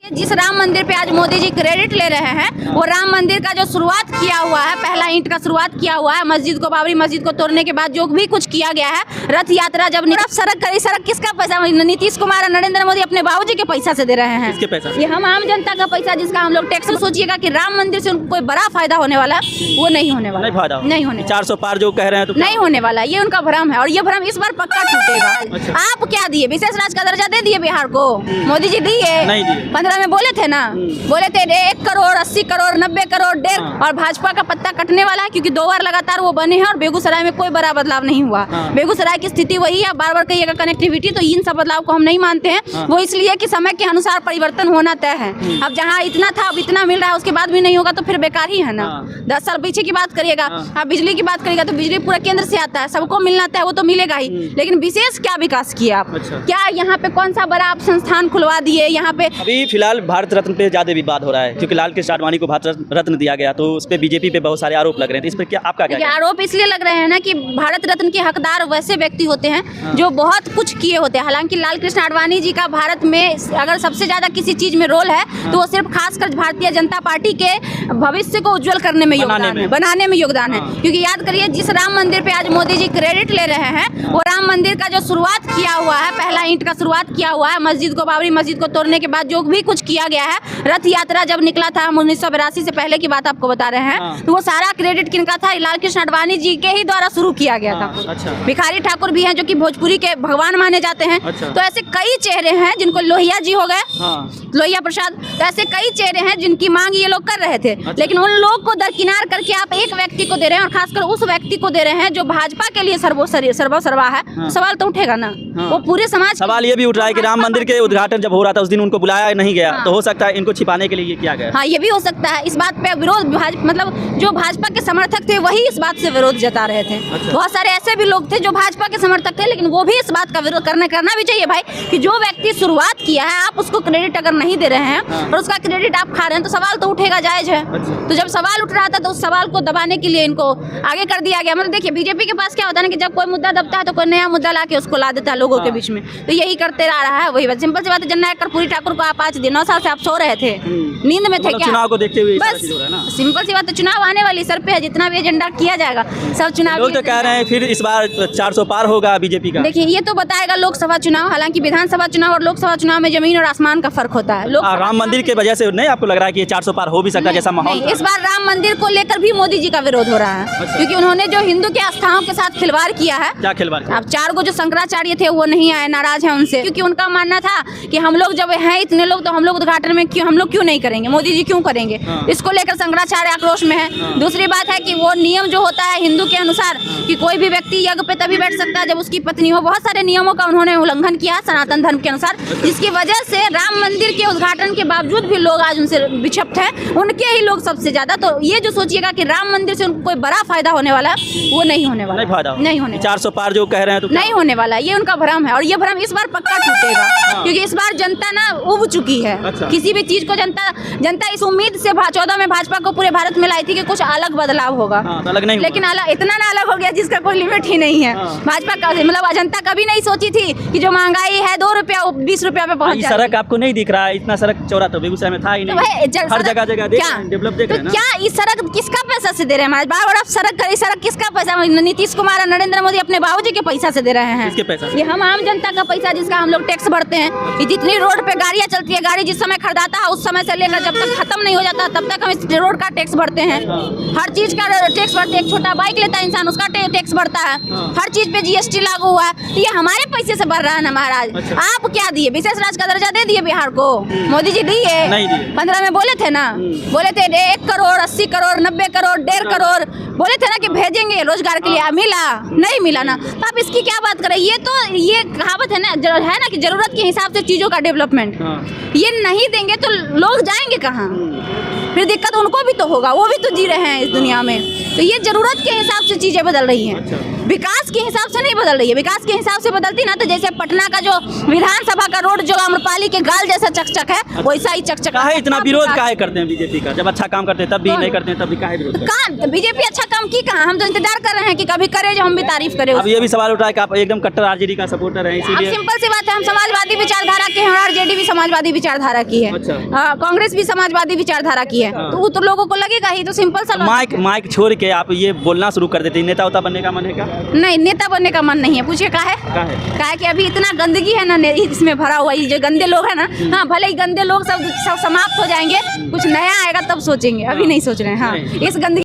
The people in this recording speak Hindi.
जिस राम मंदिर पे आज मोदी जी क्रेडिट ले रहे हैं, वो राम मंदिर का जो शुरुआत किया हुआ है, पहला ईंट का शुरुआत किया हुआ है, मस्जिद को, बाबरी मस्जिद को तोड़ने के बाद जो भी कुछ किया गया है, रथ यात्रा जब सड़क किसका पैसा? नीतीश कुमार और नरेंद्र मोदी अपने बाबूजी के पैसा से दे रहे हैं। किसके पैसा? ये हम आम जनता का पैसा, जिसका हम लोग टैक्स। सोचिएगा कि राम मंदिर से उनको कोई बड़ा फायदा होने वाला, वो नहीं होने वाला, नहीं होने 400 पार जो कह रहे हैं तो नहीं होने वाला। ये उनका भ्रम है और ये भ्रम इस बार पक्का टूटेगा। आप क्या दिए? विशेष राज्य का दर्जा दे दिए बिहार को? मोदी जी दिए? नहीं दिए। 15 में बोले थे ना, बोले थे 1 करोड़ 80 करोड़ 90 करोड़ 1.5। और भाजपा का पत्ता कटने वाला है, क्योंकि 2 बार लगातार वो बने हैं और बेगूसराय में कोई बड़ा बदलाव नहीं हुआ। बेगूसराय की स्थिति वही है। बार बार कहिएगा कनेक्टिविटी, तो इन सब बदलाव को हम नहीं मानते हैं। वो इसलिए कि समय के अनुसार परिवर्तन होना तय है। अब जहाँ इतना था अब इतना मिल रहा है, उसके बाद भी नहीं होगा तो फिर बेकार ही है ना। 10 साल पीछे की बात करिएगा, आप बिजली की बात करिएगा तो बिजली पूरा केंद्र से आता है, सबको मिलना था, वो तो मिलेगा ही। लेकिन विशेष क्या विकास किया आप? क्या यहाँ पे कौन सा बड़ा आप संस्थान खुलवा दिए? यहाँ पे अभी फिलहाल भारत रत्न पे ज्यादा विवाद हो रहा है, क्योंकि लाल कृष्ण आडवाणी को भारत रत्न दिया गया, तो उस पे बीजेपी पे बहुत सारे आरोप लग रहे हैं। इस पर क्या आपका क्या? आरोप इसलिए लग रहे हैं ना कि भारत रत्न के हकदार वैसे व्यक्ति होते हैं जो बहुत कुछ किए होते हैं। हालांकि लाल कृष्ण आडवाणी जी का भारत में अगर सबसे ज्यादा किसी चीज में रोल है तो वो सिर्फ खासकर भारतीय जनता पार्टी के भविष्य को उज्जवल करने में योगदान है, बनाने में योगदान है। क्योंकि याद करिए, जिस राम मंदिर पे आज मोदी जी क्रेडिट ले रहे हैं, वो राम मंदिर का जो शुरुआत किया हुआ है, पहला ईंट का शुरुआत किया हुआ है, मस्जिद को, बाबरी मस्जिद को तोड़ने के बाद जो भी कुछ किया गया है, रथ यात्रा जब निकला था, हम 1982 से पहले की बात आपको बता रहे हैं, तो वो सारा क्रेडिट किनका था? लाल कृष्ण आडवाणी जी के ही द्वारा शुरू किया गया था। भिखारी ठाकुर भी हैं जो कि भोजपुरी के भगवान माने जाते हैं। तो ऐसे कई चेहरे हैं जिनको, लोहिया जी हो गए, लोहिया प्रसाद, तो ऐसे कई चेहरे हैं जिनकी मांग ये लोग कर रहे थे। लेकिन उन लोग को दरकिनार करके आप एक व्यक्ति को दे रहे हैं, और खासकर उस व्यक्ति को दे रहे हैं जो भाजपा के लिए सर्वा है। सवाल तो उठेगा ना, वो पूरे समाज। सवाल ये भी उठ रहा है कि राम मंदिर के उद्घाटन जब हो रहा था उस दिन उनको बुलाया नहीं गया, तो हो सकता है इनको छिपाने के लिए ये किया गया। हाँ, ये भी हो सकता है। इस बात पे विरोध, मतलब जो भाजपा के समर्थक थे वही इस बात से विरोध जता रहे थे। बहुत सारे ऐसे भी लोग थे जो भाजपा के समर्थक थे, लेकिन वो भी इस बात का विरोध करना भी चाहिए भाई, कि जो व्यक्ति शुरुआत किया है, आप उसको क्रेडिट अगर नहीं दे रहे हैं और उसका क्रेडिट आप खा रहे हैं, तो सवाल तो उठेगा, जायज है। तो जब सवाल उठ रहा था तो उस सवाल को दबाने के लिए इनको आगे कर दिया गया। मतलब देखिए, बीजेपी के पास क्या होता है ना, कि जब कोई मुद्दा दबता है तो कोई नया मुद्दा लाके उसको ला देता है लोगों के बीच में। तो यही करते रहा है। वही बात, सिंपल सी बात है। जननायक कर्पूरी ठाकुर को आप आज 9 साल से आप सो रहे थे, नींद में थे क्या? चुनाव को देखते हुए बस सिंपल सी बात है। चुनाव आने वाली सर पे है, जितना भी एजेंडा किया जाएगा सब चुनाव। लोग तो कह रहे हैं फिर इस बार 400 पार होगा बीजेपी का। देखिए, ये तो बताएगा लोकसभा चुनाव। हालांकि विधानसभा चुनाव और लोकसभा चुनाव में जमीन और आसमान का फर्क होता है। राम मंदिर के वजह से नहीं आपको लग रहा है कि ये 400 पार हो भी सकता है जैसा माहौल? इस बार राम मंदिर को लेकर भी मोदी जी का विरोध हो रहा है, क्योंकि उन्होंने जो हिंदू के आस्थाओं के साथ खिलवाड़ किया है। क्या खिलवाड़? अब 4 गो जो शंकराचार्य थे वो नहीं आए, नाराज है उनसे, क्योंकि उनका मानना था कि हम लोग जब हैं इतने लोग, तो हम लोग उद्घाटन में हम लोग क्यों नहीं करेंगे, मोदी जी क्यों करेंगे? इसको लेकर शंकराचार्य आक्रोश में है। दूसरी बात है कि वो नियम जो होता है हिंदू के अनुसार, कि कोई भी व्यक्ति यज्ञ पे तभी बैठ सकता है जब उसकी पत्नी हो। बहुत सारे नियमों का उन्होंने उल्लंघन किया सनातन धर्म के अनुसार, जिसकी वजह से राम मंदिर के उद्घाटन के बावजूद भी लोग आज उनसे विक्षिप्त हैं, उनके ही लोग सबसे ज्यादा। तो ये जो सोचिएगा कि राम मंदिर से उनको कोई बड़ा फायदा होने वाला है, वो नहीं होने वाला, नहीं होने 400 पार जो कह रहे हैं तो नहीं होने वाला। ये उनका भ्रम है और ये भ्रम इस बार पक्का टूटेगा, क्योंकि इस बार जनता ना उब चुकी है। किसी भी चीज को जनता इस उम्मीद से 14 में भाजपा को पूरे भारत में लाई थी कि कुछ अलग बदलाव होगा, अलग नहीं, लेकिन इतना ना अलग हो गया जिसका कोई लिमिट ही नहीं है। भाजपा का मतलब जनता कभी नहीं सोची थी कि जो महंगाई है 2 रुपया 20 रुपया पे पहुंच जाएगी। सड़क आपको नहीं दिख रहा है? इतना सड़क चौड़ा तो बेगूसराय में था ही नहीं। हर जगह डेवलप देख रहे हैं ना। क्या इस सड़क किसका पैसा से दे रहे हैं? बार बार आप सड़क किसका पैसा? नीतीश कुमार और नरेंद्र मोदी अपने बाबूजी के पैसा से दे रहे हैं। किसके पैसा? ये हम आम जनता का पैसा, जिसका हम लोग टैक्स भरते हैं। जितनी रोड पे गाड़ियां चलती है, गाड़ी जिस समय खरीदाता है उस समय से लेकर जब तक खत्म नहीं हो जाता तब तक हम इस रोड का टैक्स भरते हैं। हर चीज का टैक्स भरते हैं। एक छोटा बाइक लेता है इंसान, उसका टैक्स भरता है। हर चीज पे जीएसटी लागू हुआ है, तो ये हमारे पैसे से भर रहा है ना महाराज। आप क्या दिए? विशेष राज्य का दर्जा दे दिए बिहार को? मोदी जी दिए? नहीं दिए। 15 में बोले थे ना, बोले थे 1 करोड़ 80 करोड़ 90 करोड़ 1.5 करोड़ बोले थे ना कि भेजेंगे रोजगार के लिए। मिला? नहीं मिला ना। तो आप इसकी क्या बात करें? ये कहावत है ना कि जरूरत के हिसाब से चीजों का डेवलपमेंट। ये नहीं देंगे तो लोग जाएंगे कहाँ? फिर दिक्कत उनको भी तो होगा, वो भी तो जी रहे हैं इस दुनिया में। तो ये जरूरत के हिसाब से चीजें बदल रही हैं। विकास के हिसाब से नहीं बदल रही है। विकास के हिसाब से बदलती ना तो जैसे पटना का जो विधानसभा का रोड जो आम्रपाली के गाल जैसा चकचक है वैसा ही चकचक। काहे इतना विरोध काहे करते हैं बीजेपी का? जब अच्छा काम करते हैं तब भी नहीं करते हैं, तब भी काहे विरोध करते हैं? कहाँ बीजेपी अच्छा काम की कहाँ? हम तो इंतजार कर रहे हैं कि कभी करे जो हम भी तारीफ करें। अब ये भी सवाल उठा है कि आप एकदम कट्टर आरजेडी का सपोर्टर हैं, अब इसीलिए सिंपल सी बात है, हम समाजवादी विचारधारा के हैं और आरजेडी भी समाजवादी विचारधारा की है। अच्छा। कांग्रेस भी समाजवादी विचारधारा की है। हाँ। तो वो तो लोगों को लगेगा ही, तो सिंपल सा logic है। माइक छोड़ के आप ये बोलना शुरू कर देते हैं, नेता उता बनने का मन है क्या? नहीं, नेता बनने का मन नहीं है। पूछिए का है कि अभी इतना गंदगी है ना इसमें भरा हुआ, ये जो गंदे लोग हैं ना, हाँ भले ही गंदे लोग सब समाप्त हो जाएंगे, कुछ नया आएगा तब सोचेंगे, अभी नहीं सोच रहे हैं। हाँ, इस गंदगी